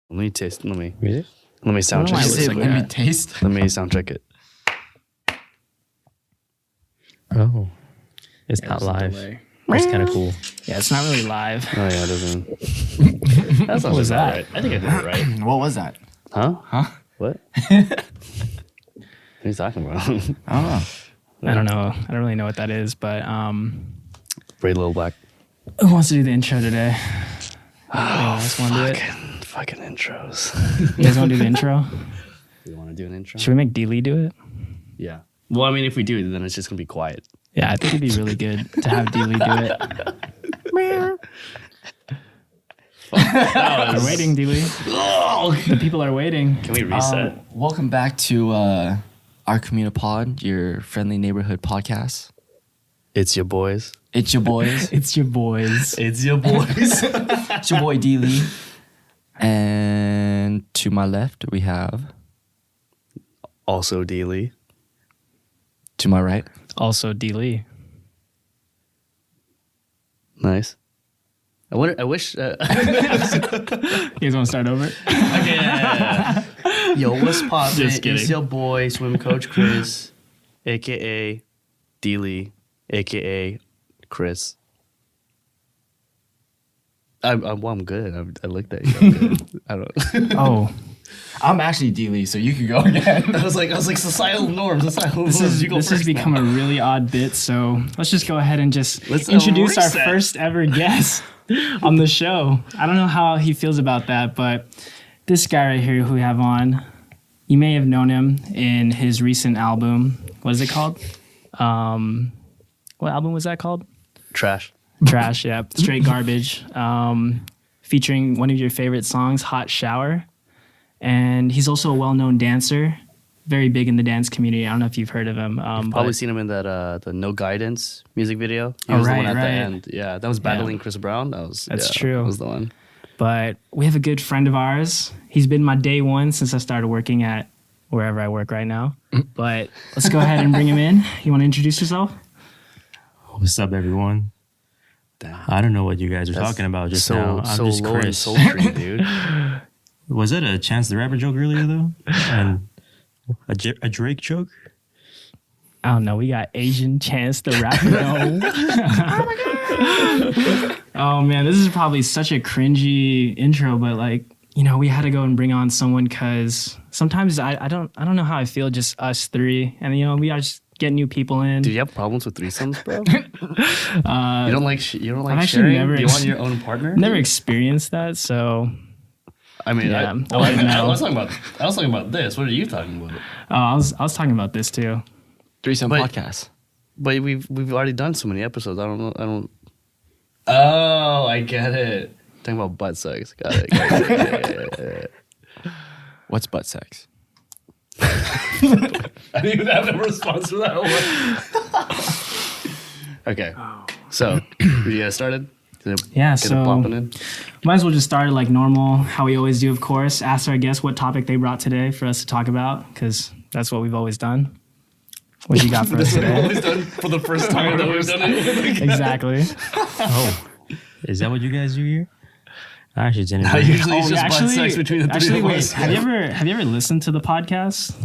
Let me taste. Really? Let me sound check it. Let me taste. Let me sound check it. Oh, it's not live. It's kind of cool. Yeah, it's not really live. Oh yeah, it doesn't. That sounds was about that? right. I think I did it right. What was that? Huh? Huh? What? What are you talking about? I don't know. I don't know. I don't really know what that is, but Braid Little Black. who wants to do the intro today? Anyone else want to do it? Fucking intros. You guys want to do the intro? You want to do an intro? Should we make D-Lee do it? Yeah. Well, I mean, if we do it, then it's just gonna be quiet. Yeah, I think it'd be really good to have D-Lee do it. We're waiting, D-Lee. The people are waiting. Can we reset? Welcome back to Our Komunidad, your friendly neighborhood podcast. It's your boys. It's your boys. It's your boys. It's your boys. It's your boy D Lee. And to my left, we have. Also D. Lee. To my right. Also D-Lee. Nice. I wish. You guys want to start over? Okay. Yo, what's poppin'? Just kidding. It's your boy, swim coach Chris, aka D. Lee, aka Chris. I'm good. I looked at you. I'm good. I don't. Oh, I'm actually D Lee, so you can go again. I was like societal norms. this has become a really odd bit. So let's just go ahead and Let's introduce our reset. first ever guest on the show. I don't know how he feels about that, but this guy right here who we have on, you may have known him in his recent album. What is it called? What album was that called? Trash. Trash, yeah. Straight garbage. Featuring one of your favorite songs, Hot Shower. And he's also a well-known dancer, very big in the dance community. I don't know if you've heard of him. Probably seen him in that the No Guidance music video. He Oh, was the right, one at the right. end. Yeah, that was battling Chris Brown. That's true. That was the one. But we have a good friend of ours. He's been my day one since I started working at wherever I work right now. But let's go ahead and bring him in. You want to introduce yourself? What's up, everyone? Damn. I don't know what you guys are talking about just now. I'm so just low and Chris. sultry, dude. Was it a Chance the Rapper joke earlier, though? And a Drake joke? I don't know. We got Asian Chance the Rapper. Oh man, this is probably such a cringy intro, but like, you know, we had to go and bring on someone because sometimes I don't know how I feel, just us three, and you know, we are just getting new people in. Do you have problems with threesomes, bro? You don't like I've actually sharing? never Do you want your own partner? Never experienced that, so I mean, Yeah, I I wouldn't know. was talking about this. What are you talking about? I was talking about this too. Threesome But- podcast. But we've already done so many episodes. I don't. Oh, I get it. Talking about butt sex. Got it. Yeah. What's butt sex? I didn't even have a response for that one. Okay. So, we get started? Yeah, Get it so popping in? might as well just start like normal, how we always do, of course. Ask our guests what topic they brought today for us to talk about, because that's what we've always done. What you got for us We've today? always done for the first time that we've done it. Exactly. Oh, is that what you guys do here? I actually didn't. No, know. usually it's just butt sex between the three of wait, us. have you ever listened to the podcast?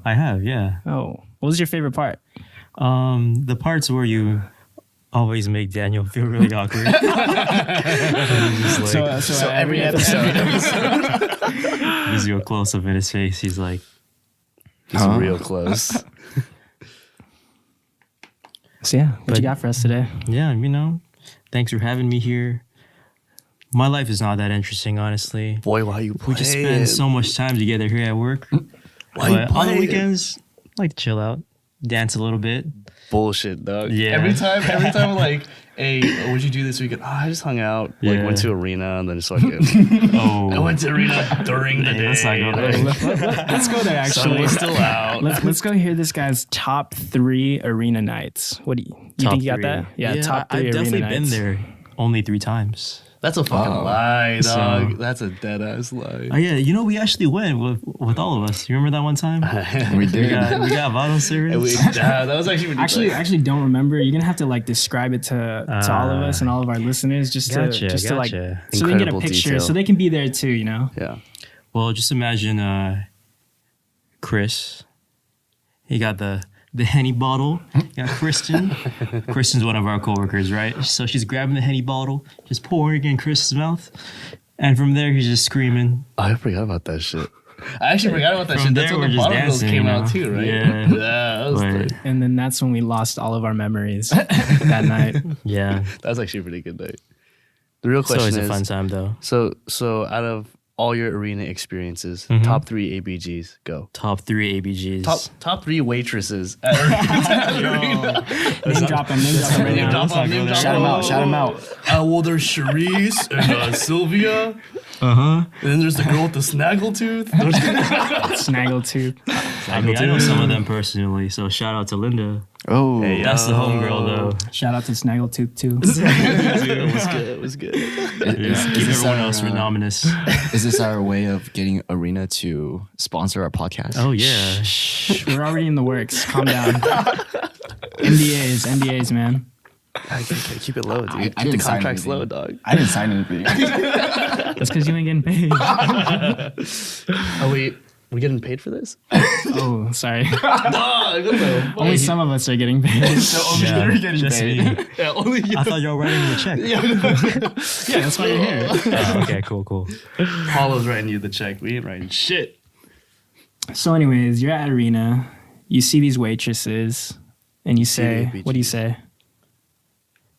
I have, yeah. Oh, what was your favorite part? The parts where you always make Daniel feel really awkward. So every episode. Gives you a close up in his face. He's like, It's real close. So yeah, what you got for us today? yeah, you know, thanks for having me here. My life is not that interesting, honestly. Boy, why you We just spend so much time together here at work. Why you But on the playing? weekends, I like to chill out, dance a little bit. Bullshit, dog. Yeah. Every time, I'm like, hey, what'd you do this weekend? Oh, I just hung out. Like, Yeah. went to arena and then just fucking. Oh, I went to arena during the Hey, day. let's not go there. Let's go there. Sun Actually, was still out. let's go hear this guy's top 3 arena nights. What do you top think you got three. that? Yeah, top 3 I've arena definitely nights. been there only 3 times. That's a fucking lie, dog. So- That's a dead ass lie. Oh yeah, you know we actually went with all of us. You remember that one time? We We did. got bottle service. That was actually ridiculous. Actually, don't remember. You're gonna have to like describe it to all of us and all of our listeners, just to like Gotcha. so they can get a Incredible picture, detail. so they can be there too. You know. Yeah. Well, just imagine Chris. He got the Henny bottle. You got Kristen. Kristen's one of our coworkers, right? So she's grabbing the Henny bottle, just pouring it in Chris's mouth. And from there, he's just screaming. I forgot about that shit. I actually forgot about that From shit. That's there, when the we're just bottle girls dancing, came you out know? too, right? Yeah. That was But- tight. And then that's when we lost all of our memories that night. Yeah. That was actually a pretty good night. The real It's question always is, a fun time, though. so out of all your arena experiences, Mhm. top 3 ABGs, go. Top 3 ABGs. Top 3 waitresses at arena. Name drop them right Name now. drop 'em, name drop Shout 'em 'em. out, shout 'em out. Well, there's Charisse and Sylvia. Uh-huh. And then there's the girl with the snaggletooth. Snaggletooth. I mean, I know some of them personally, so shout out to Linda. Oh, Hey, That's the homegirl, though. Shout out to Snaggletooth too. It was good. It was good. Keep everyone else anonymous. is this our way of getting Arena to sponsor our podcast? Oh, yeah. We're already in the works. Calm down. NDAs, man. Keep it low, dude. I Keep the didn't sign contracts anything. low, dog. I didn't sign anything. That's because you ain't getting paid. Oh, wait. We getting paid for this? Oh, sorry. Dog, what the fuck? Only some of us are getting paid. so only Yeah, you're getting just paid. me. Yeah, only you. I thought y'all were writing me a check. Yeah, that's why you're here. Oh, okay, cool. Paolo's writing you the check. We ain't writing shit. So, anyways, you're at Arena. You see these waitresses, and you say, CDPG. "What do you say?"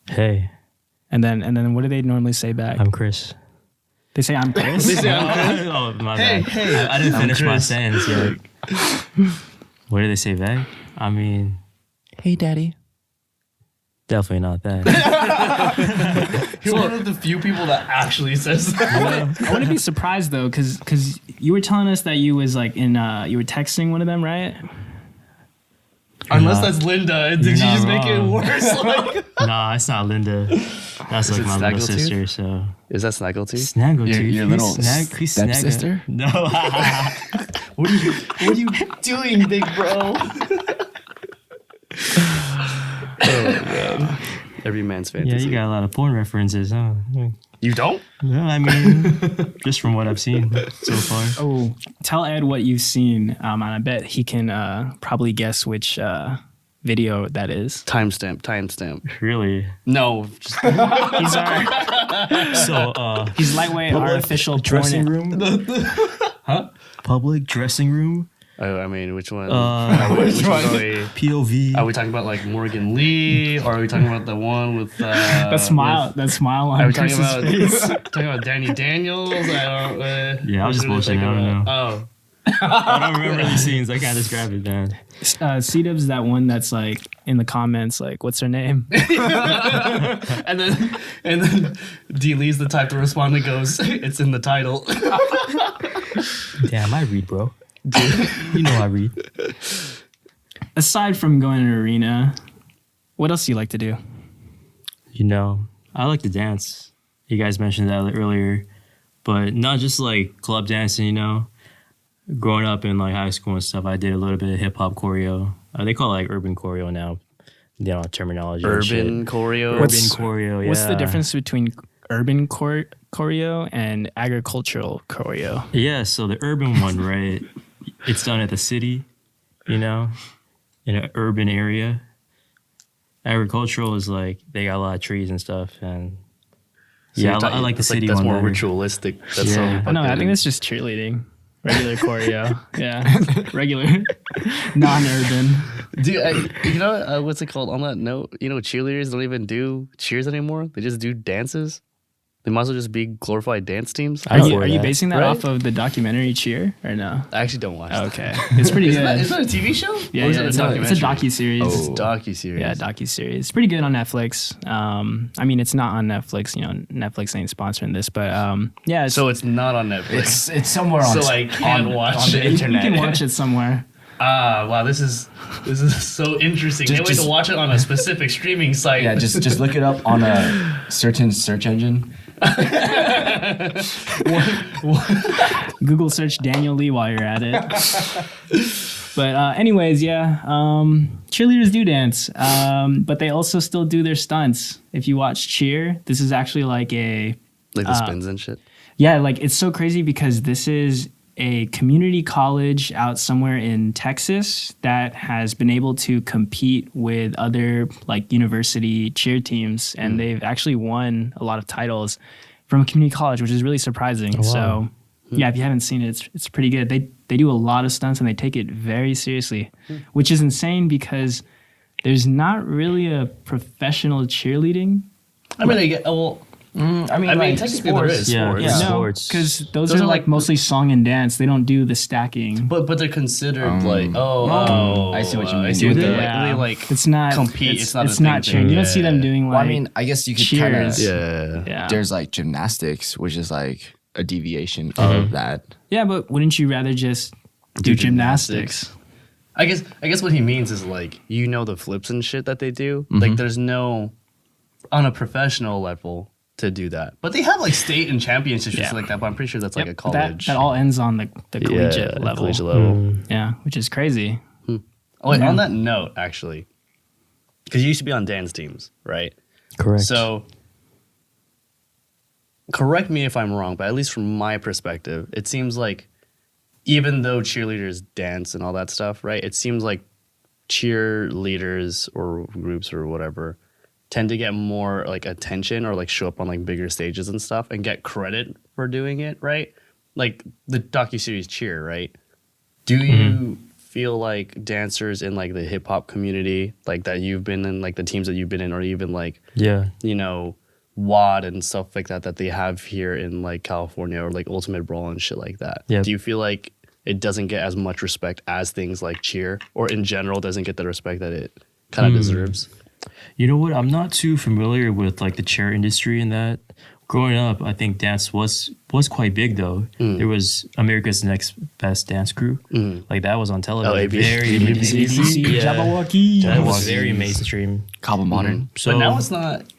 Hey, And then, what do they normally say back? I'm Chris. They say, "I'm Chris." They say I'm Chris. Oh, my Hey, bad. hey, I didn't I'm finish my Chris. sentence yet. What did they say back? I mean, Hey, Daddy. definitely not that. You're one of the few people that actually says that. I wouldn't be surprised though, because you were telling us that you was like you were texting one of them, right? Unless not- that's Linda. Did you you're not just make it wrong. worse? Like, Nah, it's not Linda. That's like it my little Snaggletooth? sister, so. is that Snaggletooth? Snaggletooth. Your little who's stepsister? No. What are you doing, big bro? Oh, man. Every man's fantasy. Yeah, you got a lot of porn references, huh? You don't? No, I mean, just from what I've seen so far. Oh, tell Ed what you've seen, and I bet he can probably guess which video that is. Timestamp. Really? No. Just, He's our So, he's lightweight, our official dressing porn. room? huh? Public dressing room? Oh, I mean, which one? Which which one? Are we, POV. are we talking about like Morgan Lee, or are we talking about the one with That smile Are on we talking Chris's about face. talking about Danny Daniels? I don't. Yeah, I was just which one bullshitting, are we I don't thinking about? I don't remember these scenes. I can't describe it, man. C-Dub's that one that's like in the comments, like, what's her name? Oh. and then D Lee's the type to respond and goes, "It's in the title." Damn, I read, bro. You know I read. Aside from going to Arena, what else do you like to do? You know, I like to dance. You guys mentioned that earlier, but not just like club dancing, you know. Growing up in like high school and stuff, I did a little bit of hip hop choreo. They call it like urban choreo now. You know, terminology. and shit. Urban choreo. Urban choreo, yeah. What's the difference between urban choreo and agricultural choreo? Yeah, so the urban one, right? It's done at the city, you know, in an urban area. Agricultural is like they got a lot of trees and stuff, and So yeah, you're talking- I like the that's city That's one. more better. ritualistic. That's Yeah. so Oh, no, I fucking- think that's just cheerleading. Regular choreo. Yeah. Regular. Non-urban. Dude, you know what's it called? On that note, you know, cheerleaders don't even do cheers anymore. They just do dances. They might as well just be glorified dance teams. I Are for you that. basing that Right? off of the documentary Cheer or no? I actually don't watch. Oh, that. okay. It's pretty Isn't good. that a TV show? Yeah, Or is yeah, it it's a documentary? docu-series. It's a docu-series. Yeah, docu-series. It's pretty good on Netflix. I mean, it's not on Netflix. You know, Netflix ain't sponsoring this, but yeah. It's, So it's not on Netflix. It's somewhere on. So I can't watch on the it. internet. you can watch it somewhere. Wow, this is so interesting. Can't wait just- to watch it on a specific streaming site. Yeah, just look it up on a certain search engine. Google search Daniel Lee while you're at it. But anyways, yeah, cheerleaders do dance, but they also still do their stunts. If you watch Cheer, this is actually like like the spins and shit. yeah, like it's so crazy because this is a community college out somewhere in Texas that has been able to compete with other like university cheer teams, and they've actually won a lot of titles from a community college, which is really surprising. Oh, wow. So yeah, if you haven't seen it, it's pretty good. They do a lot of stunts and they take it very seriously, which is insane because there's not really a professional cheerleading. I mean, I get well. I mean, I mean, like, technically there is Yeah, sports. yeah. No, Sports. because those are like mostly song and dance. They don't do the stacking. But they're considered like I see what you mean. I see what Do they they? like. They like It's not compete. It's not. It's a not thing cheering. thing. You don't see them doing like. well, I mean, I guess you could kind of. cheers. Yeah. yeah. There's like gymnastics, which is like a deviation of that. Yeah, but wouldn't you rather just do gymnastics? I guess what he means is like the flips and shit that they do. Like there's no on a professional level to do that, but they have like state and championships Yeah. like that. But I'm pretty sure that's like a But that, college. that all ends on the collegiate level. Collegiate level. Yeah, which is crazy. Oh, wait, on that note, actually, because you used to be on dance teams, right? Correct. So, correct me if I'm wrong, but at least from my perspective, it seems like even though cheerleaders dance and all that stuff, right? It seems like cheerleaders or groups or whatever tend to get more like attention or like show up on like bigger stages and stuff and get credit for doing it, right? Like the docuseries Cheer, right? Do you feel like dancers in like the hip hop community, like that you've been in, like the teams that you've been in, or even like yeah. WAD and stuff like that they have here in like California, or like Ultimate Brawl and shit like that? Yep. Do you feel like it doesn't get as much respect as things like Cheer, or in general doesn't get the respect that it kind of deserves? You know what? I'm not too familiar with like the chair industry and that. Growing up, I think dance was quite big though. There was America's Next Best Dance Crew. Like that was on television. Very ABC, yeah. Jabberwocky. That was very mainstream. Cabo Modern. So But now it's not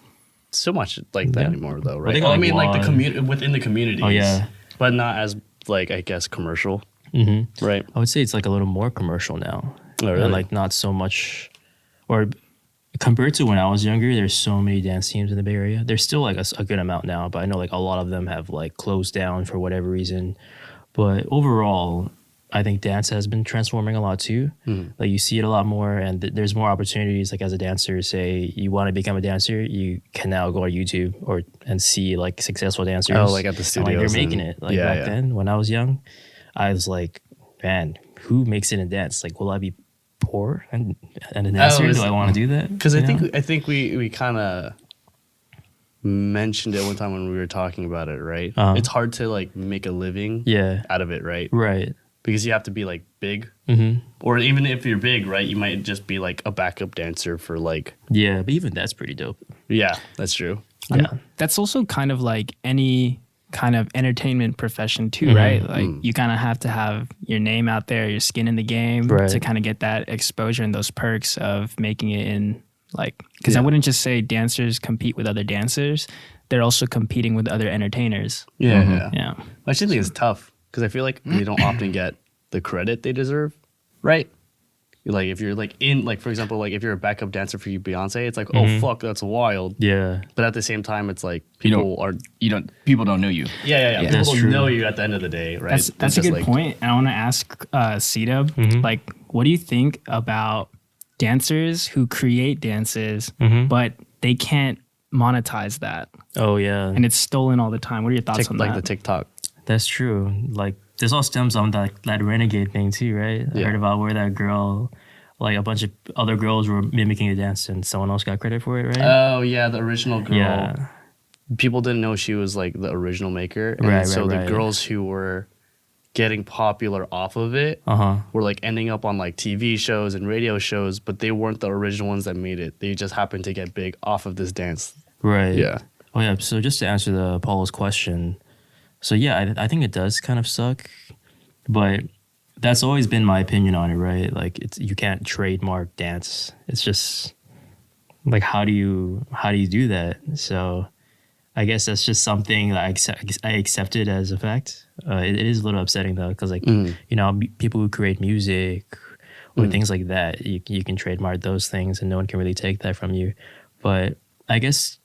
so much like that anymore, though, right? they Well, got, I mean, like the WAD. community within the communities. Oh, yeah. But not as like I guess commercial, right? I would say it's like a little more commercial now. Oh, really? And like not so much, or compared to when I was younger, there's so many dance teams in the Bay Area. There's still like a good amount now, but I know like a lot of them have like closed down for whatever reason. But overall, I think dance has been transforming a lot too. Like you see it a lot more, and there's more opportunities. Like as a dancer, say you want to become a dancer, you can now go on YouTube and see like successful dancers. Oh, like at the and, studios. like they're making and- it. Like back then, when I was young, I was like, man, who makes it in dance? Like, will I be poor and a dancer? is Do I it- want to do that? Because You know? I think we kind of mentioned it one time when we were talking about it, right? It's hard to like make a living Yeah. out of it, right? Right. Because you have to be like big, or even if you're big, right, you might just be like a backup dancer for like. Yeah, but even that's pretty dope. Yeah, that's true. Yeah. That's also kind of like any kind of entertainment profession too, right? Like you kind of have to have your name out there, your skin in the game Right. to kind of get that exposure and those perks of making it in like, because I Yeah. wouldn't just say dancers compete with other dancers. They're also competing with other entertainers. Yeah. Yeah. I actually think it's tough because I feel like they don't often get the credit they deserve, right? Like if you're like in like for example like if you're a backup dancer for Beyonce, it's like oh fuck that's wild. Yeah. But at the same time, it's like You people are people don't know you. yeah. Yeah. That's People true. know you at the end of the day, right? That's It's a just good like- point. And I want to ask C-Dub, like, what do you think about dancers who create dances, but they can't monetize that? Oh yeah. And it's stolen all the time. What are your thoughts on like that? the TikTok. That's that Like this all stems on that renegade thing too, right? I Yeah. heard about where that girl, like a bunch of other girls were mimicking a dance and someone else got credit for it, right? Oh yeah, the original girl. yeah. People didn't know she was like the original maker, and Right, so right, the right. girls who were getting popular off of it were like ending up on like TV shows and radio shows, but they weren't the original ones that made it. They just happened to get big off of this dance. Right. Yeah. Oh yeah. So just to answer the Paolo's question, so yeah, I think it does kind of suck, but that's always been my opinion on it, right? Like you can't trademark dance. It's just like how do you do that? So I guess that's just something that I accepted as a fact. It is a little upsetting though, because like people who create music or things like that, you can trademark those things and no one can really take that from you. But I guess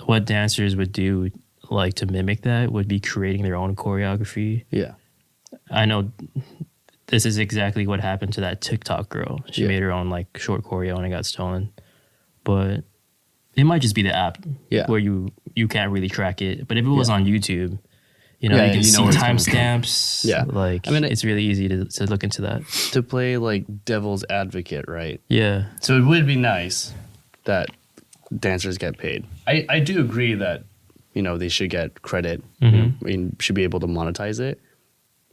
what dancers would do like to mimic that would be creating their own choreography. Yeah. I know this is exactly what happened to that TikTok girl. She made her own like short choreo and it got stolen. But it might just be the app where you can't really track it. But if it was on YouTube, you know, you can see timestamps. Yeah. Like, I mean, it's really easy to look into that. To play like devil's advocate, right? Yeah. So it would be nice that dancers get paid. I do agree that, you know, they should get credit. You know, and should be able to monetize it.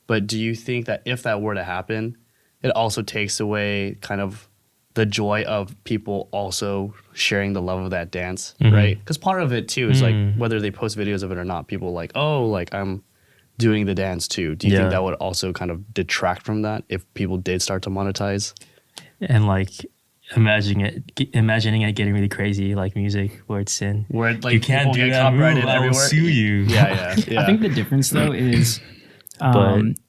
But do you think that if that were to happen, it also takes away kind of the joy of people also sharing the love of that dance, right? Because part of it too is like whether they post videos of it or not, people are like, oh, like I'm doing the dance too. Do you think that would also kind of detract from that if people did start to monetize? And like imagining it getting really crazy, like music where it's in. Where it, like you can't do that copyrighted move, I will everywhere. sue you. Yeah. I think the difference though is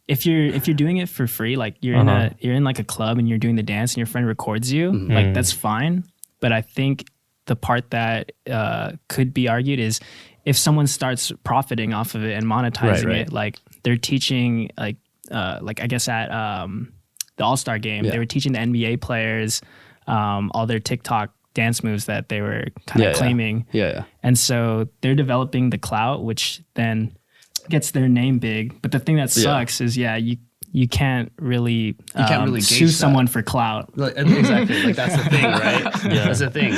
if you're doing it for free, like you're in like a club and you're doing the dance and your friend records you, like that's fine. But I think the part that could be argued is if someone starts profiting off of it and monetizing it, like they're teaching like I guess at the All-Star game, they were teaching the NBA players all their TikTok dance moves that they were kind of claiming. Yeah. And so they're developing the clout, which then gets their name big. But the thing that sucks is, you can't really sue someone for clout. Like, exactly. Like that's the thing, right? That's the thing.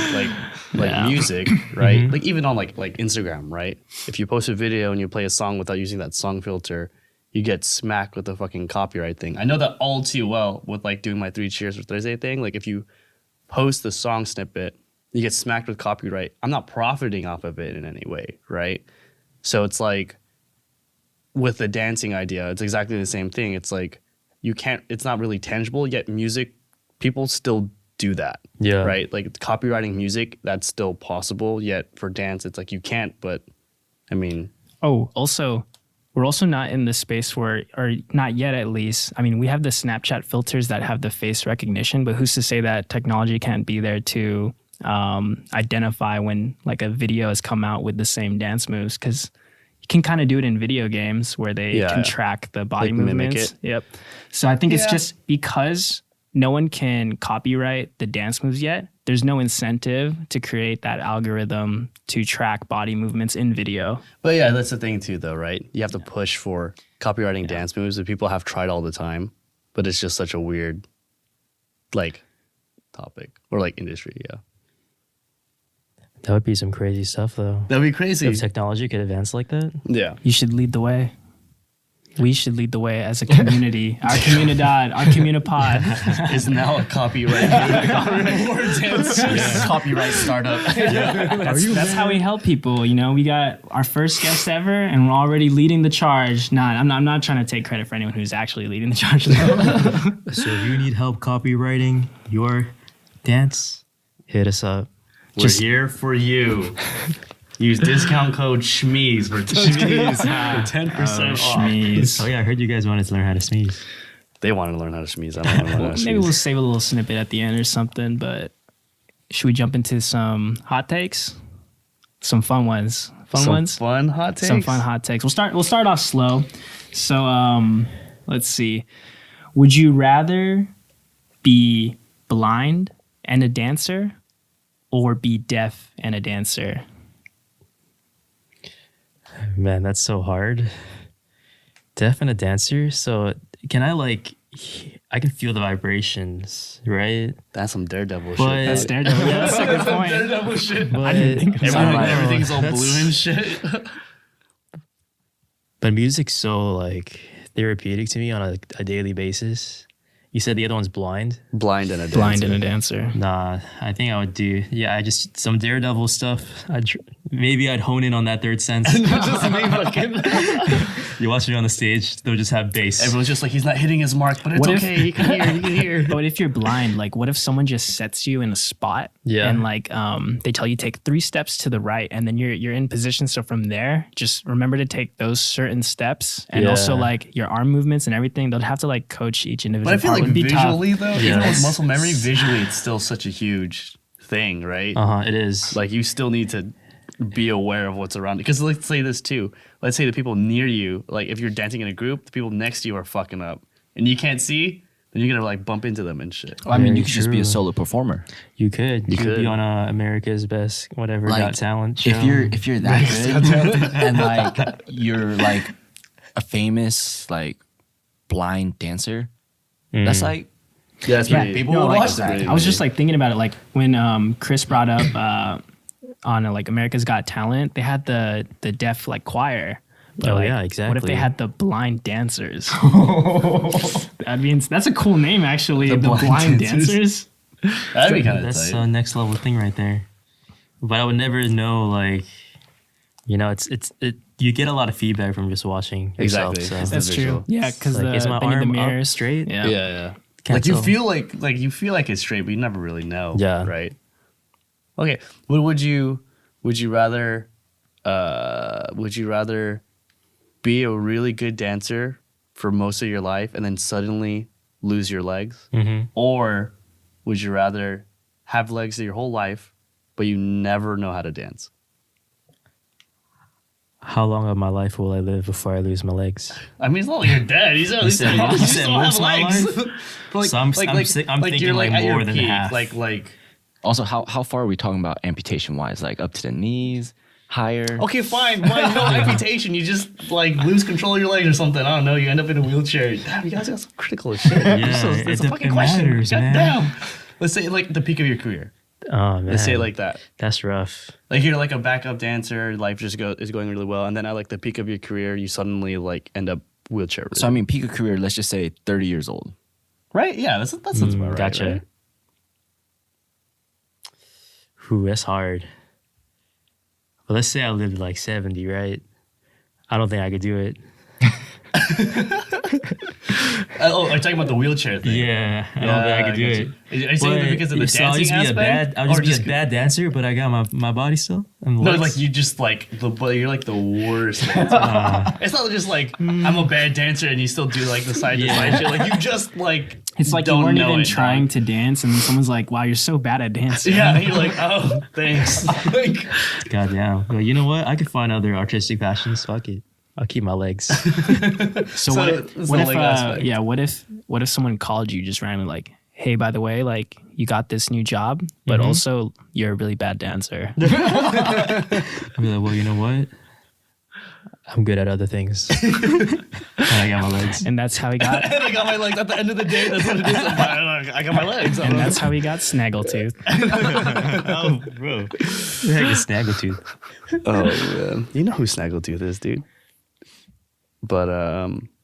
Like music, right? Like even on like Instagram, right? If you post a video and you play a song without using that song filter, you get smacked with the fucking copyright thing. I know that all too well with like doing my 3 Cheers for Thursday thing. Like if you post the song snippet, you get smacked with copyright. I'm not profiting off of it in any way, right? So it's like with the dancing idea, it's exactly the same thing. It's like it's not really tangible, yet music, people still do that. Yeah. Right? Like copywriting music, that's still possible, yet for dance, it's like you can't, but I mean. Oh, also, we're also not in the space where, or not yet at least, I mean, we have the Snapchat filters that have the face recognition, but who's to say that technology can't be there to identify when like a video has come out with the same dance moves? Because you can kind of do it in video games where they can track the body like movements. Yep. So I think it's just because no one can copyright the dance moves yet, there's no incentive to create that algorithm to track body movements in video. But yeah, that's the thing too, though, right? You have to push for copywriting dance moves that people have tried all the time, but it's just such a weird, like, topic or like industry. Yeah. That would be some crazy stuff, though. That'd be crazy. If technology could advance like that. Yeah. You should lead the way. We should lead the way as a community. Our Komunidad, our Komunipod is now a copyright copyright startup. That's how we help people. You know, we got our first guest ever, and we're already leading the charge. I'm not trying to take credit for anyone who's actually leading the charge. So if you need help copywriting your dance, hit us up. We're here for you. Use discount code SHMEEZ for 10% off. Schmeez. Oh yeah, I heard you guys wanted to learn how to sneeze. They wanted to learn how to SHMEEZ. I don't want to learn how to Maybe SHMEEZ. we'll save a little snippet at the end or something, but should we jump into some hot takes? Some fun ones. Fun hot takes? Some fun hot takes. We'll start off slow. So let's see. Would you rather be blind and a dancer or be deaf and a dancer? Man, that's so hard. Deaf and a dancer. So can I can feel the vibrations, right? That's some Daredevil But- shit. That's Daredevil. Yeah, that's a good point. Daredevil shit. But, I didn't think of that. Everything's all That's- blue and shit. But music's so therapeutic to me on a daily basis. You said the other one's blind? Blind and a dancer. Blind and a dancer. Nah, I think I would do. Yeah, I just some Daredevil stuff. Maybe I'd hone in on that third sense. You watch me on the stage, they'll just have bass. Everyone's just like, he's not hitting his mark, but it's What if- okay. He can hear. He can hear. But if you're blind, like what if someone just sets you in a spot and they tell you take 3 steps to the right and then you're in position. So from there, just remember to take those certain steps and also your arm movements and everything. They'll have to coach each individual But I feel part. like Would be visually, tough. though, even with muscle memory, visually, it's still such a huge thing, right? It is. Like you still need to be aware of what's around. Because let's say this too. Let's say the people near you, like if you're dancing in a group, the people next to you are fucking up, and you can't see. Then you're gonna like bump into them and shit. Well, I mean, Very you could just be a true. solo performer. You could. You could could. be on America's Best whatever Like, Got Talent show. If you're that good and like you're like a famous like blind dancer, that's like Yeah, that's Yeah, pretty. people no, would like, watch that. pretty I was just big. like thinking about it, like when Chris brought up on like America's Got Talent, they had the deaf like choir. But, Oh, like, yeah, What if exactly. they had the blind dancers? That means that's a cool name, actually. The blind blind dancers. dancers. That'd be kind of That's tight. a next level thing right there. But I would never know, like, you know, you get a lot of feedback from just watching yourself. Exactly. So. It's That's visual. true. Yeah, because Like, the is my thing in the arm up mirrors straight? Yeah. Yeah. Can't Like you tell. feel like it's straight, but you never really know. Yeah. Right. Okay. Would you rather be a really good dancer for most of your life and then suddenly lose your legs, or would you rather have legs your whole life but you never know how to dance? How long of my life will I live before I lose my legs? I mean, it's not like you're dead. You said- you said most of my life? But So I'm thinking, you're like, at your more than peak. half. Like. Also, how far are we talking about amputation wise? Like up to the knees, higher? Okay, fine. No amputation. You just like lose control of your legs or something. I don't know. You end up in a wheelchair. Damn, you guys got some critical as shit. It's a fucking question. matters, God man. damn. Let's say like the peak of your career. Oh man, Let's say it like that. that's rough. Like you're like a backup dancer. Life just is going really well, and then at like the peak of your career, you suddenly like end up wheelchair. So I mean, peak of career. Let's just say 30 years old. right? Yeah, that's about right. Gotcha. Right? Ooh, that's hard. But let's say I lived like 70, right? I don't think I could do it. Oh, are you talking about the wheelchair thing? Yeah, I don't think I could do it. Are you saying that because of the so I'll dancing just be aspect? I'll just be a bad dancer, but I got my body still. And No, legs. like you just like you're like the worst. It's not just like I'm a bad dancer and you still do like the side to side shit. Like you just like It's like don't you weren't know even it, trying dog. to dance, and then someone's like, "Wow, you're so bad at dancing." Yeah, you're like, oh, thanks. Like, Goddamn. Well, you know what? I could find other artistic passions. Fuck it. I'll keep my legs. So So what it's if, the leg aspect. yeah, what if someone called you just randomly like, "Hey, by the way, like you got this new job, but also you're a really bad dancer." I'll be like, well, you know what? I'm good at other things. And I got my legs. And that's how he got and I got my legs. At the end of the day, that's what it is. I got my legs. and that's how he got Snaggletooth. Oh, bro. What the heck is Snaggletooth? Oh man, you know who Snaggletooth is, dude. But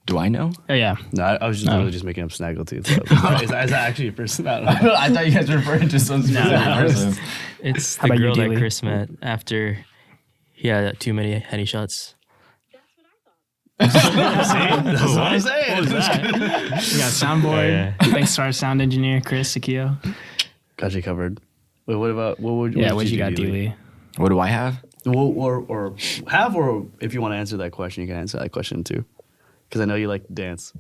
Do I know? Oh yeah. no, I was just literally just making up Snaggletooth. So. Is that actually a person? I don't know. I thought you guys were referring to some specific person. It's How the about you, girl that Dealey? Chris met after he had too many Henny shots. That's what I'm saying. We got soundboard. Thanks to our sound engineer, Chris Sakio. Got you covered. Wait, what about what Yeah, what did you got, do, Dealey? Dealey? What do I have? Or if you want to answer that question, you can answer that question too. Because I know you like to dance.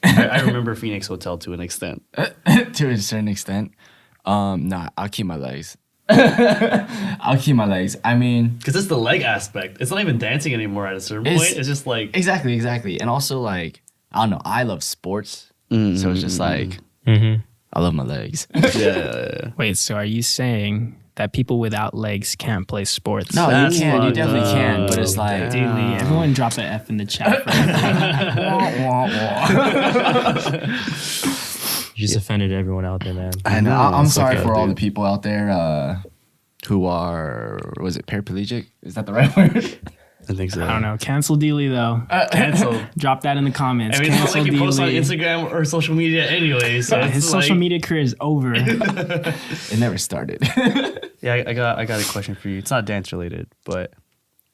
I remember Phoenix Hotel to an extent. To a certain extent. Nah, I'll keep my legs. I'll keep my legs. I mean, Because it's the leg aspect. It's not even dancing anymore at a certain It's- point. It's just like exactly. And also, like, I don't know, I love sports. So it's just like, Mm-hmm. I love my legs. yeah. Wait, so are you saying that people without legs can't play sports? No, That's you can. You fucked definitely can. But it's up. like, Dealey, everyone drop an F in the chat. For You just offended everyone out there, man. I know. I'm it's sorry okay, for all the dude. people out there who are, was it paraplegic? Is that the right word? I think so. I don't know. Cancel Dealey though. Cancel. Drop that in the comments. I mean, it's not Cancel like he posts on Dealey. Instagram or social media anyway. So it's His like, social media career is over. It never started. Yeah, I got a question for you. It's not dance related, but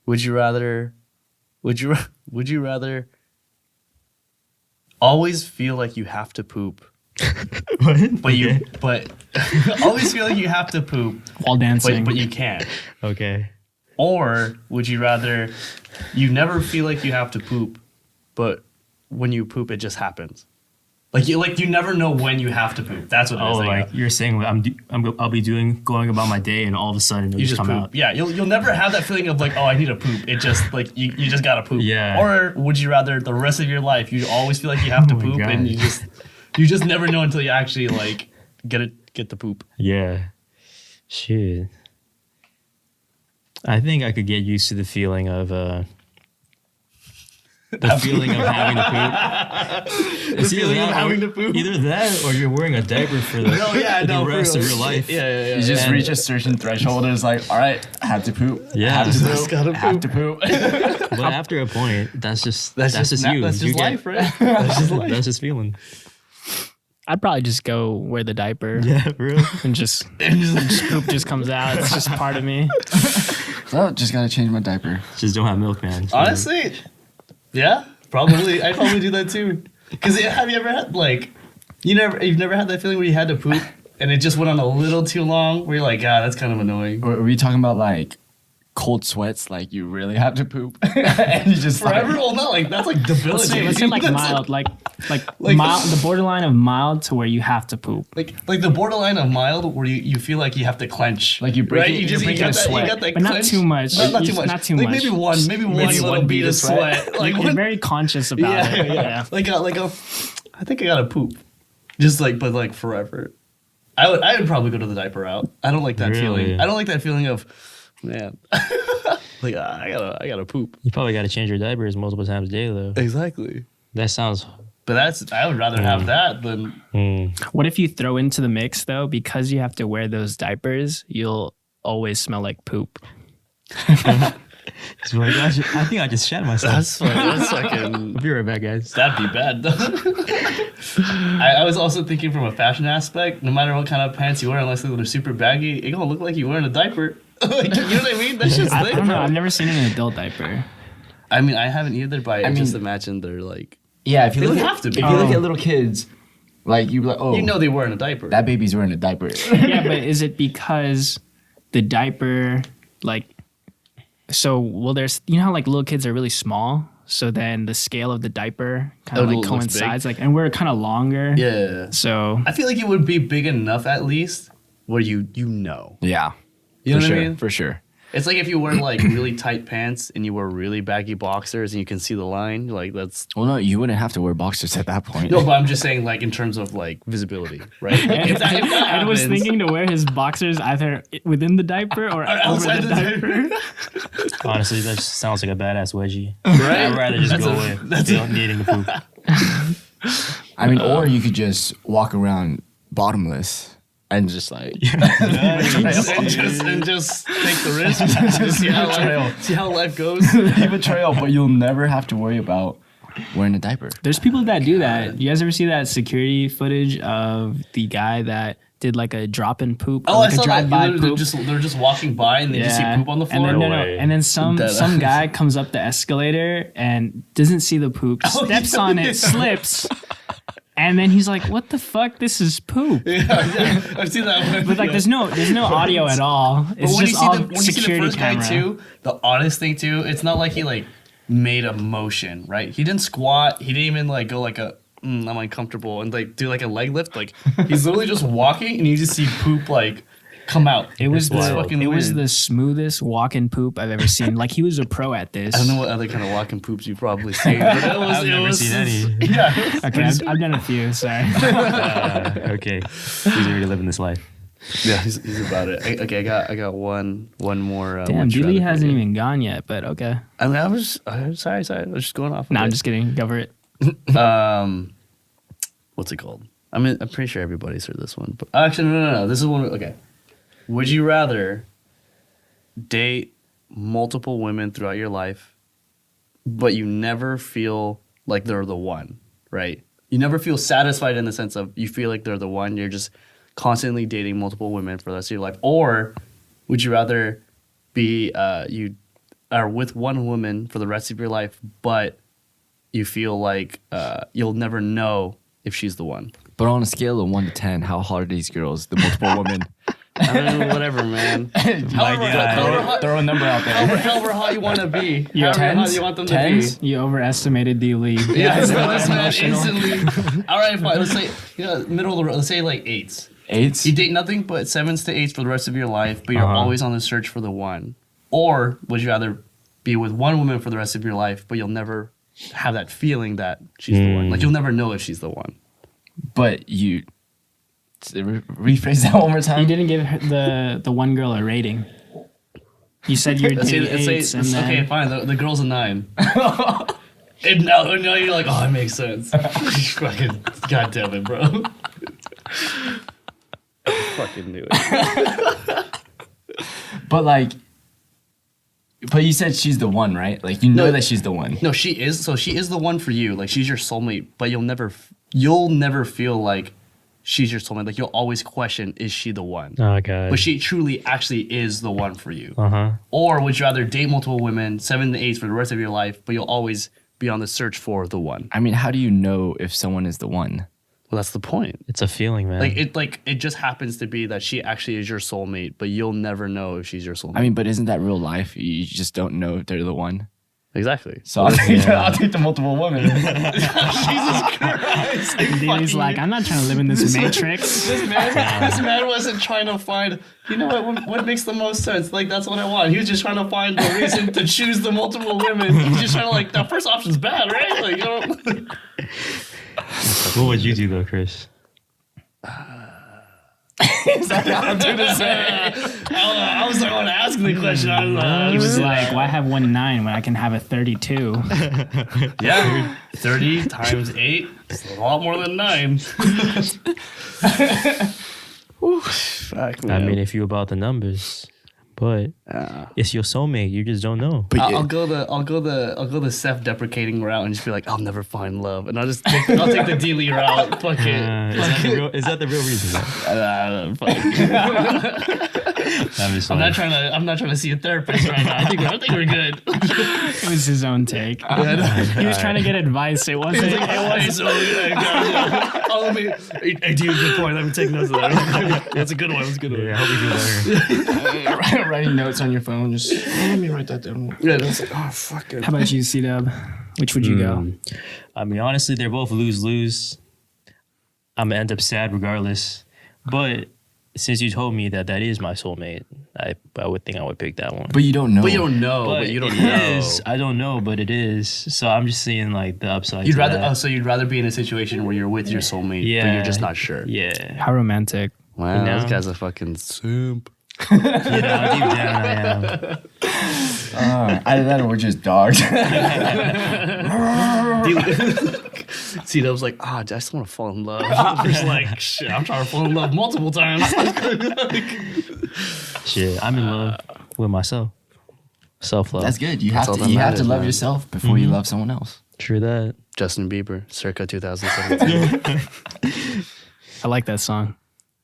would you rather always feel like you have to poop, but always feel like you have to poop, While dancing. but you can't? Okay. Or would you rather you never feel like you have to poop, but when you poop, it just happens? Like you never know when you have to poop. That's what it is. Oh, like you're saying, I'll be going about my day, and all of a sudden it'll you just just come poop. out. Yeah, you'll never have that feeling of like, oh, I need to poop. It just like you just gotta poop. Yeah. Or would you rather the rest of your life you always feel like you have to Oh my poop, God. and you just never know until you actually like get the poop. Yeah. Shit. I think I could get used to the feeling of feeling of having to poop. The feeling of having to poop. Either that, or you're wearing a diaper for the, the rest of your life. Yeah. You just And- reach a certain threshold and it's like, all right, I have to poop. Yeah. Have to Just poop. gotta Have poop. to poop. But after a point, that's just you. That's just You get- life, right? That's just life. That's just feeling. I'd probably just go wear the diaper Yeah, bro. and just poop just comes out. It's just part of me. So just gotta change my diaper. Just don't have milk, man. Honestly, yeah, probably. I'd probably do that too. Because have you ever had like, you've never had that feeling where you had to poop and it just went on a little too long? Where you're like, that's kind of annoying. Or are we talking about like cold sweats, like you really have to poop and you just Forever? like, Well, not like that's like debilitating. Let's say like That's mild, like Like- mild, the borderline of mild to where you have to poop. like the borderline of mild where you feel like you have to clench. Like you break right? it- You you're breaking got a that, sweat. you got that But not clench. too much. Not too You- much. not too like much. Maybe one little bead of sweat. Like You're one, very conscious about it. Yeah. Like I think I gotta poop. Just like, but like forever. I would probably go to the diaper route. I don't like that Really? feeling. I don't like that feeling of, man. Like I gotta poop. You probably got to change your diapers multiple times a day, though. Exactly. That sounds. But I would rather have that than What if you throw into the mix though, because you have to wear those diapers, you'll always smell like poop. It's like, I think I just shat myself. that's fucking. I'll be right back, guys. That'd be bad though. I was also thinking from a fashion aspect, no matter what kind of pants you wear, unless they're super baggy, it gonna look like you're wearing a diaper. Like, you know what I mean? That's just I thick, don't know. bro. I've never seen an adult diaper. I mean, I haven't either, but I mean- just imagine they're like, yeah, if you They look would at, have to if be. you look at little kids, like you like, oh, you know, they're wearing a diaper. that baby's wearing a diaper. Yeah, but is it because the diaper, like, so well, there's, you know how like little kids are really small, so then the scale of the diaper kind Oh, of like looks coincides, like, and we're kind of longer. Yeah. So I feel like it would be big enough at least where you know. Yeah, You know for what sure, I mean? for sure. It's like if you wear like really tight pants and you wear really baggy boxers and you can see the line, like that's Well, no, you wouldn't have to wear boxers at that point. no, but I'm just saying like in terms of like visibility, right? If that I was happens- thinking to wear his boxers either within the diaper or over outside the the diaper. diaper. Honestly, that just sounds like a badass wedgie. Right? I'd rather just That's go a- with needing to poop. I mean, or you could just walk around bottomless and just like and just take the risk. Just see how life goes. leave a trail, but you'll never have to worry about wearing a diaper. There's people that do that. You guys ever see that security footage of the guy that did like a drop and poop? Or Oh, like I saw a that. drive-by They're poop? just walking by and they just see poop on the floor. And then, way. and then some Dead. guy comes up the escalator and doesn't see the poop, Oh, steps yeah. on it, slips, and then he's like, "What the fuck? This is poop." Yeah, I've seen that one. But like, there's no audio at all. But It's when just you see all the when you see the security first camera. guy too, the oddest thing too, it's not like he like made a motion, right? He didn't squat. He didn't even like go like a I'm uncomfortable and like do like a leg lift. Like he's literally just walking and you just see poop like come out. It was It's the fucking it was weird. the smoothest walk and poop I've ever seen. Like he was a pro at this. I don't know what other kind of walking poops you've probably seen. But it was, I've never seen any. Yeah. Okay, I've done a few. Sorry. Okay, he's already living this life. Yeah, he's about it. Okay, I got one more. Damn, one shred Billy for hasn't you. even gone yet. But okay. I mean, I'm sorry. I was just going off. Of No, it. I'm just kidding. Cover it. What's it called? I'm pretty sure everybody's heard this one. But actually, no. This is one. Okay. Would you rather date multiple women throughout your life, but you never feel like they're the one, right? You never feel satisfied in the sense of you feel like they're the one. You're just constantly dating multiple women for the rest of your life. Or would you rather be you are with one woman for the rest of your life, but you feel like you'll never know if she's the one? But on a scale of 1 to 10, how hard are these girls, the multiple women? I mean, whatever, man. Throw a number out there. However hot you want to be. Yeah. However hot you want them to be. You overestimated the elite. Yeah, so this man instantly. All right, fine. Let's say middle of the road. Let's say like 8s. 8s? You date nothing but 7s to 8s for the rest of your life, but you're always on the search for the one. Or would you rather be with one woman for the rest of your life, but you'll never have that feeling that she's the one? Like you'll never know if she's the one. But you rephrase that one more time. You didn't give the one girl a rating. You said you're dating 8s, and then okay, fine. The girl's a 9. And now you're like, oh, it makes sense. Fucking, God damn it, bro. I fucking knew it. But you said she's the one, right? Like you know that she's the one. No, she is. So she is the one for you. Like she's your soulmate, but you'll never feel like she's your soulmate. Like you'll always question, is she the one? Oh god. But she truly actually is the one for you. Uh-huh. Or would you rather date multiple women, 7 to 8s for the rest of your life, but you'll always be on the search for the one? I mean, how do you know if someone is the one? Well, that's the point. It's a feeling, man. It just happens to be that she actually is your soulmate, but you'll never know if she's your soulmate. I mean, but isn't that real life? You just don't know if they're the one. Exactly. So I'll take the multiple women. Jesus Christ. He's like, I'm not trying to live in this matrix. This man wasn't trying to find, you know what makes the most sense? Like, that's what I want. He was just trying to find the reason to choose the multiple women. He's just trying to, like, the first option's bad, right? Like, you know. What would you do though, Chris? I'll do the same. I was like, I want to ask the question. I don't know. He was like, why have 1 9 when I can have a 32? Yeah, 30 times 8 is a lot more than 9. Fuck, man. I mean, if you're about the numbers, but it's your soulmate. You just don't know. But I'll go the self-deprecating route and just be like, I'll never find love, and I'll take the D-Lee route. Fuck it. Is that the real reason? I'm not trying to see a therapist right now. I think we're good. It was his own take. He was trying to get advice. It wasn't. Hey, dude, good point. Let me take notes of that. That's a good one. Yeah, I hope you do better. Writing notes on your phone. Just let me write that down. Yeah, that's like, oh, fuck it. How about you, C-Dub? Which would you go? I mean, honestly, they're both lose-lose. I'm going to end up sad regardless. But since you told me that is my soulmate, I would think I would pick that one. But you don't know. But you don't know. But But you don't it know. is. I don't know, but it is. So I'm just seeing like the upside. You'd to rather that. so you'd rather be in a situation where you're with your soulmate, but you're just not sure. Yeah. How romantic. Wow, You know? this guy's a fucking simp. You know, deep down I am. Either that or we're just dogs. C-Dub's like, I just want to fall in love. I'm just like, shit, I'm trying to fall in love multiple times. Shit, I'm in love with myself. Self-love. That's good. You That's have all to that you have matters, to love man. yourself before you love someone else. True that. Justin Bieber, circa 2017. I like that song.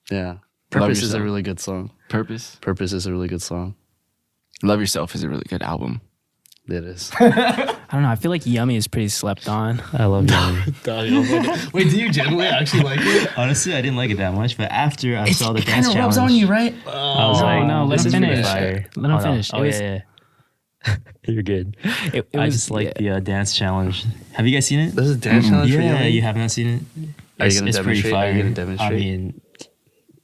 Yeah. Purpose is a yourself. really good song. Purpose. Purpose is a really good song. Love Yourself is a really good album. It is. I don't know. I feel like Yummy is pretty slept on. I love Yummy. Wait, do you generally actually like it? Honestly, I didn't like it that much, but after I saw the dance challenge, rubs on you, right? I was No, like, no, let this him is really finish. fire. Let him finish. Oh, It was- yeah. You're good. It I was- just like the dance challenge. Have you guys seen it? This is a dance challenge for Yeah, you? you have not seen it? Are you gonna It's pretty demonstrate? fire. Are you gonna demonstrate? I mean,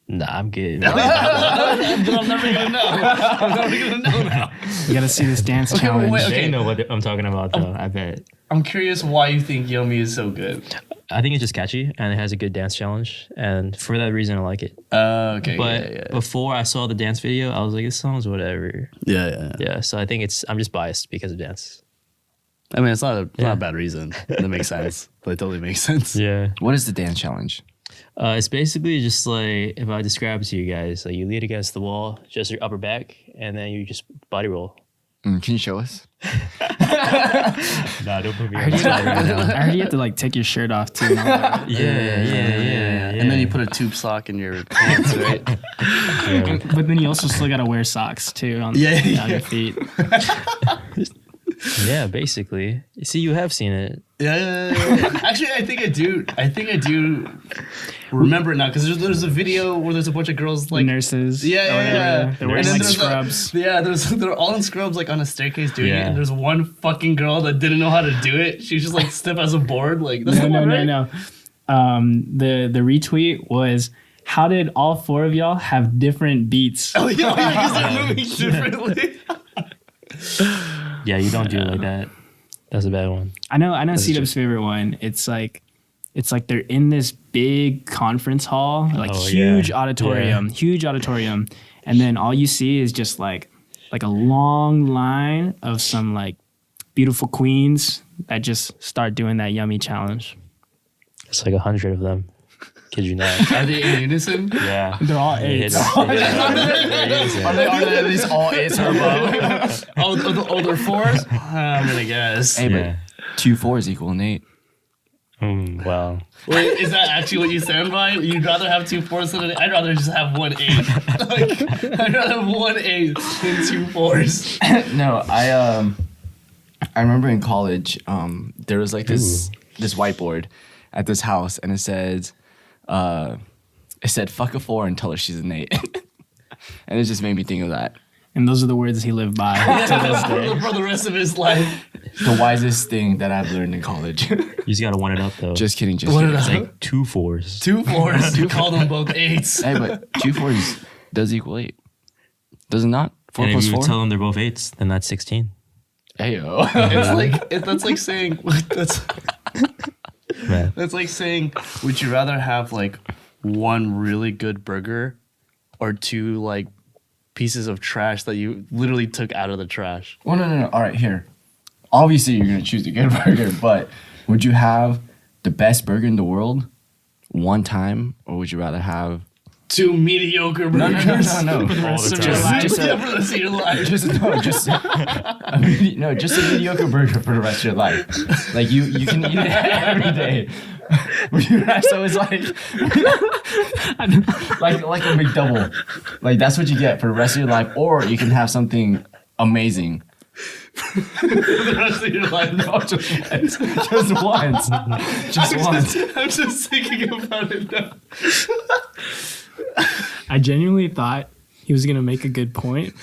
nah, I'm good. But I'm never gonna know. I'm never gonna know now. You gotta see this dance Okay, challenge. wait, okay. They know what I'm talking about, though. I bet. I'm curious why you think Yummy is so good. I think it's just catchy and it has a good dance challenge, and for that reason, I like it. Okay. But before I saw the dance video, I was like, this song's whatever. Yeah. Yeah, so I think I'm just biased because of dance. I mean, it's not a bad reason. That makes sense. But it totally makes sense. Yeah. What is the dance challenge? It's basically just like, if I describe it to you guys, like you lean against the wall, just your upper back, and then you just body roll. Can you show us? Nah, don't put me I on heard, the you, spot right now. I heard you have to like take your shirt off too. Yeah. And then you put a tube sock in your pants, right? But then you also still gotta wear socks too on, on your feet. Yeah, basically. See, you have seen it. Yeah. Actually, I think I do. remember it now because there's a video where there's a bunch of girls like nurses. Yeah. They're wearing And then like there's scrubs. they're all in scrubs like on a staircase doing it, Yeah. and there's one fucking girl that didn't know how to do it. She was just like stiff as a board. Like that's the one, right? No. The retweet was, how did all 4 of y'all have different beats? Oh yeah, because they're moving differently. Yeah, you don't do it like that. That's a bad one. I know C-Dub's favorite one. It's like they're in this big conference hall, like Oh, huge yeah. auditorium, and then all you see is just like a long line of some like beautiful queens that just start doing that yummy challenge. It's like 100 of them. Kid you not. Are they in unison? Yeah. They're all They hit eights. it. Are they at least all 8s or above? They're 4s. I'm gonna guess. Hey, Yeah. but 2 4s equal an 8. Well, Wait, is that actually what you stand by? You'd rather have 2 4s than an 8? I'd rather just have 1 8. Like, I'd rather have 1 8 than 2 4s. No, I remember in college, there was like this whiteboard at this house, and it said "fuck a 4 and tell her she's an 8," and it just made me think of that. And those are the words he lived by to this day. For the rest of his life. The wisest thing that I've learned in college. you just gotta one it up though. Just kidding. It's like 2 4s. 2 4s. You call them both 8s. Hey, but 2 4s does equal 8. Does it not? 4 And if plus you 4? tell them they're both 8s, then that's 16. Heyo. That's like saying Man. that's like saying, would you rather have like 1 really good burger or 2 like pieces of trash that you literally took out of the trash? Well, no. All right, here. Obviously, you're gonna choose the good burger, but would you have the best burger in the world one time, or would you rather have 2 mediocre burgers? no. For the rest of time. your life. Just Yeah, for the rest of your life. just a mediocre burger for the rest of your life. Like you can eat it every day. So it's like a McDouble. Like that's what you get for the rest of your life, or you can have something amazing. For the rest of your life. No, just once. Just once. I'm just thinking about it now. I genuinely thought he was gonna make a good point.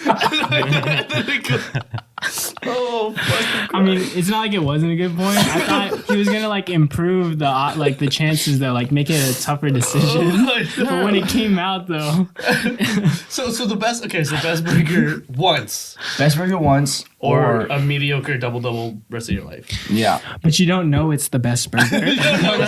Oh, fuck. I mean, it's not like it wasn't a good point. I thought he was gonna like improve the chances that like make it a tougher decision. But when it came out though, So the best burger once Best burger once, or or a mediocre double rest of your life. yeah. but you don't know it's the best burger.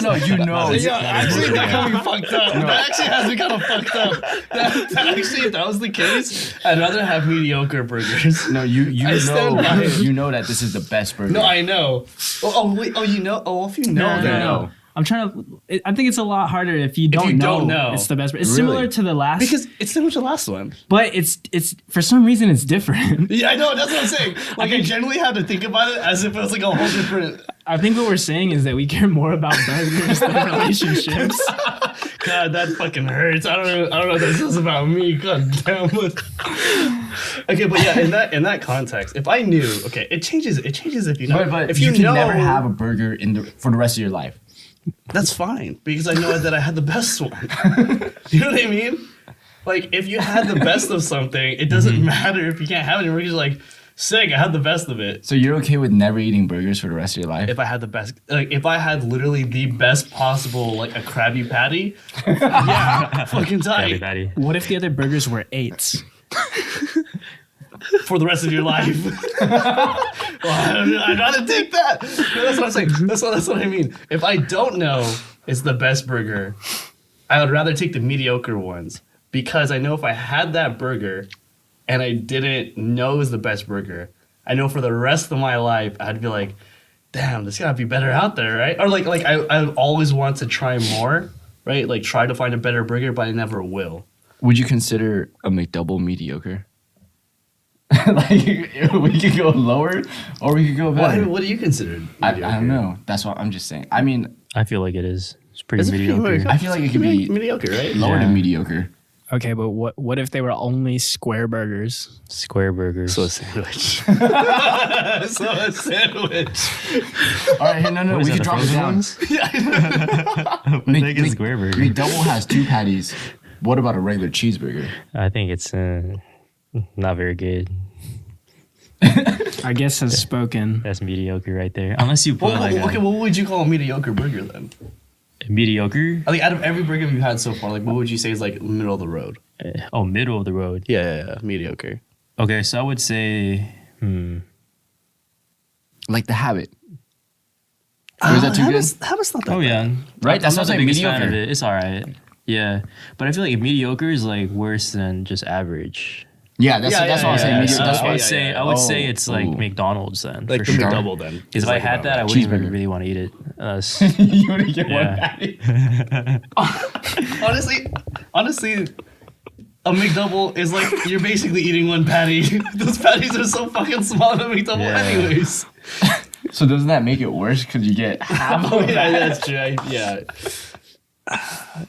No. You know. Yeah, actually, that kind of fucked up. That actually has me kind of fucked up. That actually, if that was the case, I'd rather have mediocre burgers. No, you I stand by know. it. You know that this is the best burger. No, I know. Wait. Oh, you know. Oh, if you know, No, then no. I'm trying to. I think it's a lot harder if you don't know it's the best. It's Really? similar to the last, because it's similar to the last one. but it's for some reason it's different. Yeah, I know. That's what I'm saying. Like, I generally have to think about it as if it was like a whole different. I think what we're saying is that we care more about burgers than relationships. God, that fucking hurts. I don't know what that says about me. God damn it. Okay, but yeah, in that context, if I knew, okay, it changes if you know. But if you can know, never have a burger for the rest of your life. that's fine because I know that I had the best one. You know what I mean? Like, if you had the best of something, it doesn't matter if you can't have it anymore. You're just like, sick, I had the best of it. So you're okay with never eating burgers for the rest of your life? If I had the best, like, if I had literally the best possible, like, a Krabby Patty, yeah, fucking Batty, tight. batty. What if the other burgers were 8s? For the rest of your life. Well, I'd rather take that. No, that's what I'm saying. That's what I mean. If I don't know it's the best burger, I would rather take the mediocre ones because I know if I had that burger and I didn't know it was the best burger, I know for the rest of my life I'd be like, damn, there's gotta be better out there, right? Or like I always want to try more, right? Like try to find a better burger, but I never will. Would you consider a McDouble mediocre? Like we could go lower or we could go better. What do you consider? I don't know. That's what I'm just saying. I mean, I feel like it is. It's pretty It's pretty mediocre. mediocre. I feel like it could be mediocre, right? lower Yeah. than mediocre. Okay, but what if they were only square burgers? Square burgers. So a sandwich. So a sandwich. All right, no, What is we that, can the drop it frozen down. ones? I think it's square burger. McDouble has 2 patties. What about a regular cheeseburger? I think it's not very good. I guess has spoken. That's mediocre right there. Unless you put Okay, what would you call a mediocre burger then? mediocre. I think out of every burger we've had so far, like what would you say is like middle of the road? Oh, middle of the road. Yeah, mediocre. Okay, so I would say, Like the Habit. Or is that too good? Habit's not that oh yeah, Right, that's I'm what not I'm the saying, biggest fan of mediocre. it. It's all right. Yeah, but I feel like mediocre is like worse than just average. Yeah, that's what I'm saying. Yeah, Mediocre. so That's I why would say I would say Oh, it's like ooh. McDonald's then like for the sure. McDouble then. Because if I had that, I wouldn't even Cheeseburger. really want to eat it. you only get one Yeah. patty. Honestly, a McDouble is like you're basically eating one patty. Those patties are so fucking small in a McDouble, Yeah. anyways. So doesn't that make it worse because you get half of Yeah, that? that's true.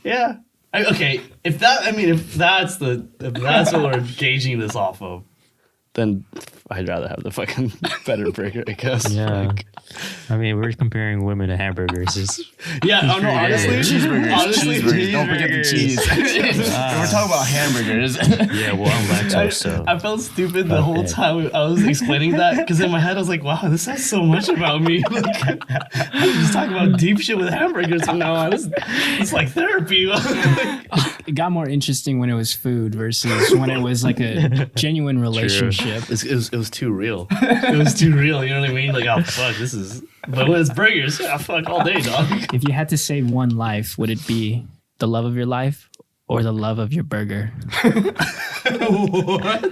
Yeah. Okay, if that's what we're gauging this off of, then I'd rather have the fucking better burger, I guess. Yeah. Like, I mean, we're comparing women to hamburgers. yeah. No, honestly, Cheeseburgers. honestly, Cheeseburgers. Don't forget the cheese. We're talking about hamburgers. Yeah, well, I'm lactose, so I felt stupid the whole time I was explaining that because in my head I was like, "Wow, this says so much about me." Like, I'm just talking about deep shit with hamburgers from now on. It's like therapy. It got more interesting when it was food versus when it was like a genuine relationship. It was too real. It was too real. You know what I mean? Like, oh fuck, this is. But when it's burgers, yeah, fuck all day, dog. If you had to save one life, would it be the love of your life or the love of your burger? What?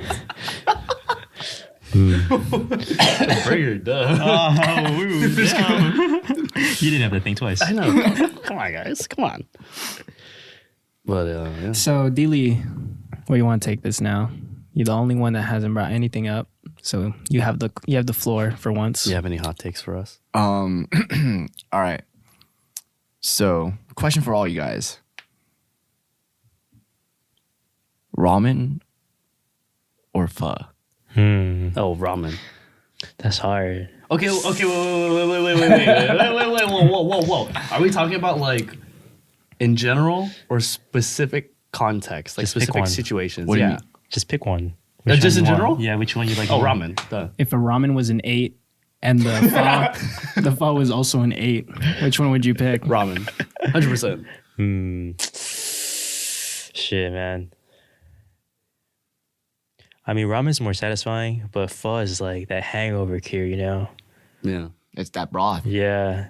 Burger, duh. Oh, you didn't have to think twice. I know. Come on, guys. Come on. But yeah. So, Dealey, where you want to take this now? You're the only one that hasn't brought anything up, so you have the floor for once. Do you have any hot takes for us? All right. So, question for all you guys. Ramen or pho? Oh, ramen. That's hard. Okay, wait, whoa. Are we talking about like in general or specific context, like Just pick specific one. situations? What do you Yeah. mean? Just pick one. Just one in you want? general? Yeah, which one you like? Oh, more? ramen. Duh. If a ramen was an 8 and the pho was also an 8, which one would you pick? Ramen. 100%. Shit, man. I mean, ramen's more satisfying, but pho is like that hangover cure, you know? Yeah. It's that broth. Yeah.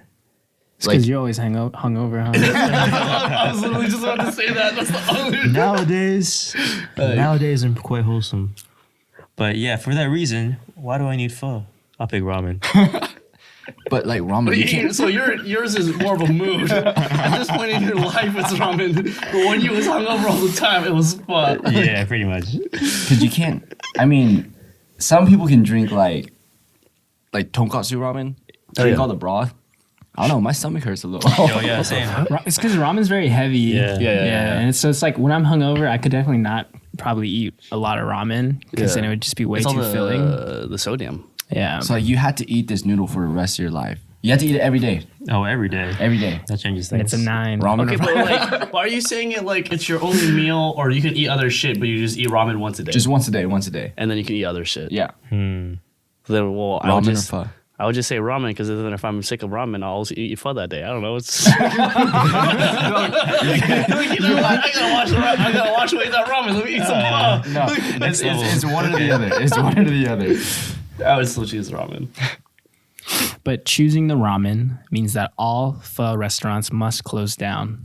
It's because you're always hungover, huh? I was literally just about to say that. That's the only. Nowadays, I'm quite wholesome. But yeah, for that reason, why do I need pho? I'll pick ramen. But like ramen, you can't. So yours is more of a mood. At this point in your life, it's ramen. But when you was hungover all the time, it was fun. Yeah, pretty much. Because you can't. I mean, some people can drink like tonkatsu ramen. Drink yeah. all the broth. I don't know. My stomach hurts a little. Oh, yeah, same. It's because ramen's very heavy. Yeah. Yeah. And so it's like when I'm hungover, I could definitely not probably eat a lot of ramen because then it would just be way It's all too filling. the sodium. Yeah. So like, you had to eat this noodle for the rest of your life. You had to eat it every day. Oh, every day. Every day. That changes and things. it's a 9. Ramen. Okay, but like, but are you saying it like it's your only meal, or you can eat other shit, but you just eat ramen once a day, Just once a day. Once a day. and then you can eat other shit? Yeah. Then, well, I would Ramen or just, pho. I would just say ramen because then if I'm sick of ramen, I'll also eat pho that day. I don't know. It's. You know what? I gotta wash away that ramen. Let me eat some pho. No, it's one or the other. It's one or the other. I would still choose ramen. But choosing the ramen means that all pho restaurants must close down.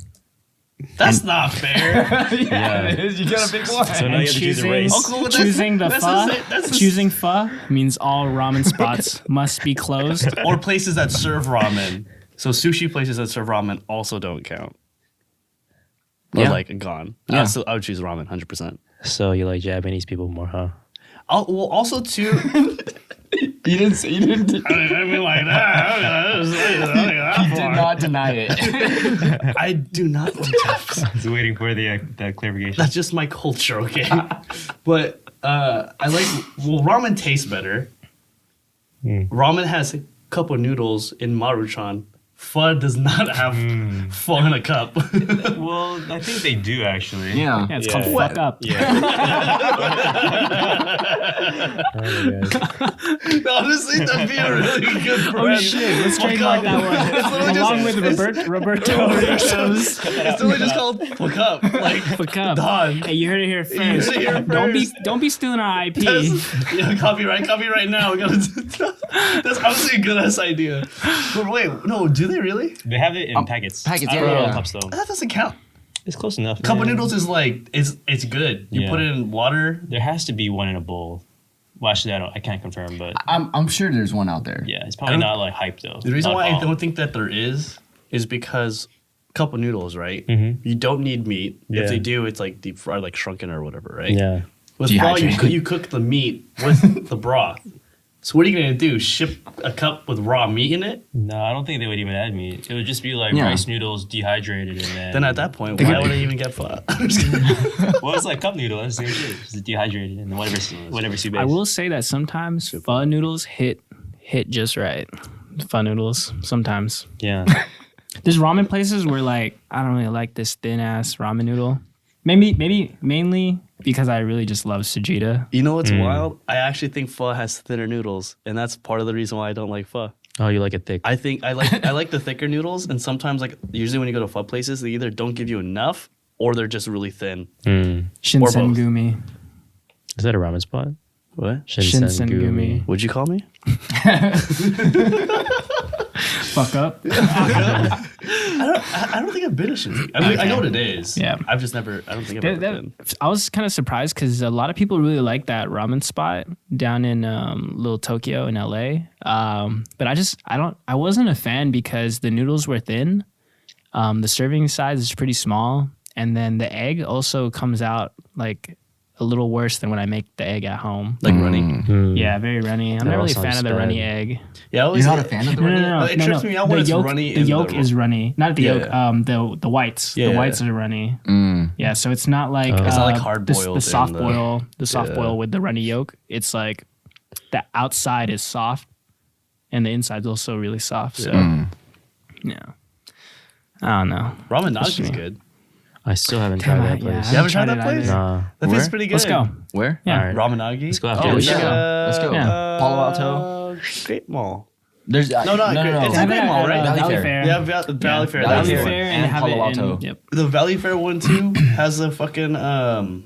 That's not fair. Yeah. You gotta pick one. So now you have to choose a race. Oh, cool, Choosing the that's pho, the same- choosing pho means all ramen spots must be closed. or places that serve ramen. So sushi places that serve ramen also don't count. Or Yeah. like gone. Yeah. I would choose ramen 100%. So you like Japanese people more, huh? Well, also too. You didn't. I mean like that. He did not not deny it. I do not like Japanese. I was waiting for the clarification. That's just my culture, okay? But I like, well, ramen tastes better. Ramen has a cup of noodles in Maruchan. Pho does not have pho in a cup. Well, I think they do actually. Yeah. Yeah, it's called fuck up. Honestly, that'd be a really good brand. Oh shit, let's trademark that one. It's literally Along just, with Roberto. it's literally just called fuck up. Like, Fuck up. Don. Hey, you heard it here You heard first. it here first. Don't be stealing our IP. Yeah, copyright now. We gotta, that's honestly a good ass idea. But wait, no, do they really? They have it in packets. packets, I don't yeah, know yeah. in cups though. That doesn't count. It's close enough. Cup of man. noodles is like it's good. You Yeah. put it in water. There has to be one in a bowl. Well, actually, I can't confirm, but I'm sure there's one out there. yeah, it's probably not like hype though. The reason Not why I all. don't think that there is because cup of noodles, right? Mhm. You don't need meat. Yeah. If they do, it's like deep fried, like shrunken or whatever, right? Yeah. With pho, Dehydrated. you cook the meat with the broth. So what are you gonna do? Ship a cup with raw meat in it? No, I don't think they would even add meat. It would just be like Yeah. rice noodles dehydrated and then. Then at that point, why would I even get pho? I'm just kidding. Well, it's like cup noodle. That's the same shit. Just dehydrated and then whatever soup I is. will say that sometimes pho noodles hit just right. Pho noodles sometimes. Yeah. There's ramen places where like I don't really like this thin ass ramen noodle. Maybe mainly because I really just love Sujita. You know what's wild? I actually think pho has thinner noodles, and that's part of the reason why I don't like pho. Oh, you like it thick? I think I like the thicker noodles, and sometimes like usually when you go to pho places, they either don't give you enough or they're just really thin. Shinsengumi. Is that a ramen spot? What? Shinsengumi. Would you call me? Fuck up. I don't think I've been to Shinsengumi. I mean, I know what it is. Yeah. I've just never. I don't think I've ever been. I was kind of surprised because a lot of people really like that ramen spot down in Little Tokyo in LA. But I wasn't a fan because the noodles were thin. The serving size is pretty small, and then the egg also comes out like a little worse than when I make the egg at home. Like runny. Yeah, very runny. I'm That not all really a fan sounds of the runny bad. egg. Yeah, I always, You're not a fan of the No, runny? no, no. It trips me out when the it's yolk, runny The in yolk the- is runny, not the Yeah. yolk. The whites. Yeah. The whites are runny. Yeah, so it's not like It's not like hard boiled The soft in the- boil, the soft Yeah. boil with the runny yolk. It's like the outside is soft, and the inside's also really soft. So yeah, I don't know. Ramen Just Nagi is me. good. I still haven't Damn, tried that yeah, place. I You haven't tried tried that it place? either. Nah. That Where? tastes pretty good. Let's go. Where? Yeah. All right. Ramenagi. Let's go after Oh, we this. should go. Let's go. Yeah. Palo Alto. Great Mall. There's No, no. It's They a have great it mall, at, right? Valley Valley Fair. Fair. Yeah, Valley Fair. Valley That's Fair. the- Fair And and have Palo it Alto. in, yep. The Valley Fair one too has a fucking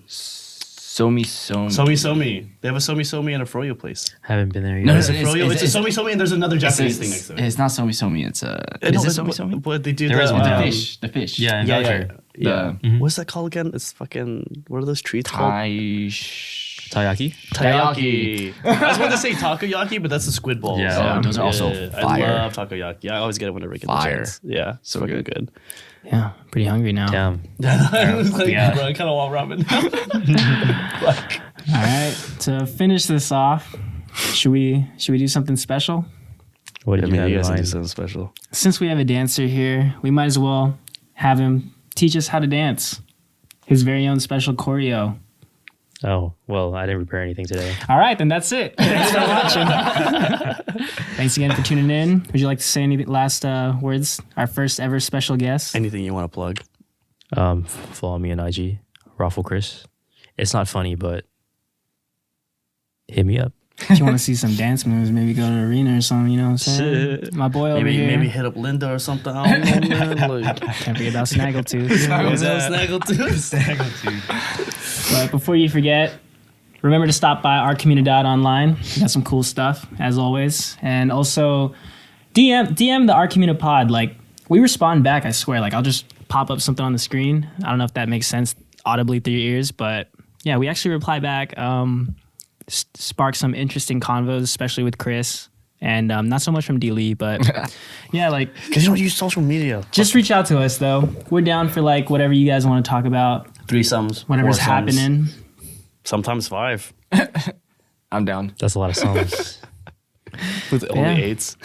Somi. somi. They have a somi and a froyo place. Haven't been there yet. No, It's a It's- froyo. it's- It's a somi and there's another Japanese It's, thing next to it. it's not Somi. It's a. No, Is it it's- Somi? But they do There is the one. The Um, fish. The fish. Yeah, in Yeah, Valley yeah, Fair. yeah. The- What's that called again? It's fucking. What are those treats called? Taiyaki? Taiyaki. I was going to say takoyaki, but that's the squid balls. Yeah. Oh, those are also fire. I love takoyaki. I always get it whenever I get the Fire. chance. Yeah, so fucking good. Yeah, pretty hungry now. Damn. I was like, Yeah. bro, I kind of want ramen. All right, to finish this off, should we do something special? What I did you mean, have you in guys can do mind? something special. Since we have a dancer here, we might as well have him teach us how to dance. His very own special choreo. Oh, well, I didn't prepare anything today. All right, then that's it. Thanks for watching. Thanks again for tuning in. Would you like to say any last words? Our first ever special guest. Anything you want to plug? Follow me on IG, Raffle Chris. It's not funny, but hit me up. If you want to see some dance moves, maybe go to the arena or something. You know what I'm saying? My boy over Maybe here. maybe hit up Linda or something. I don't know, man. Like, Can't forget about Snaggletooth. But before you forget, remember to stop by Our Komunidad online. We got some cool stuff, as always. And also, DM the Our Komunidad pod. Like, we respond back, I swear. Like, I'll just pop up something on the screen. I don't know if that makes sense audibly through your ears, but yeah, we actually reply back. Spark some interesting convos, especially with Chris. And not so much from D. Lee, but yeah, like, Because you don't use social media. just reach out to us, though. We're down for, like, whatever you guys want to talk about, Threesomes. whatever's foursomes, happening. Sometimes 5. I'm down. That's a lot of songs. With only Yeah. 8s.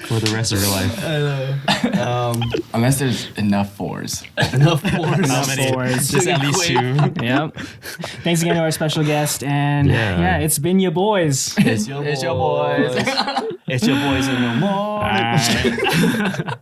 For the rest of your life. Unless there's enough 4s. Enough fours. Enough fours. Just at least 2. Yep. Thanks again to our special guest, and Yeah. yeah, it's been your boys. It's your boys. It's your boys in the morning. All right.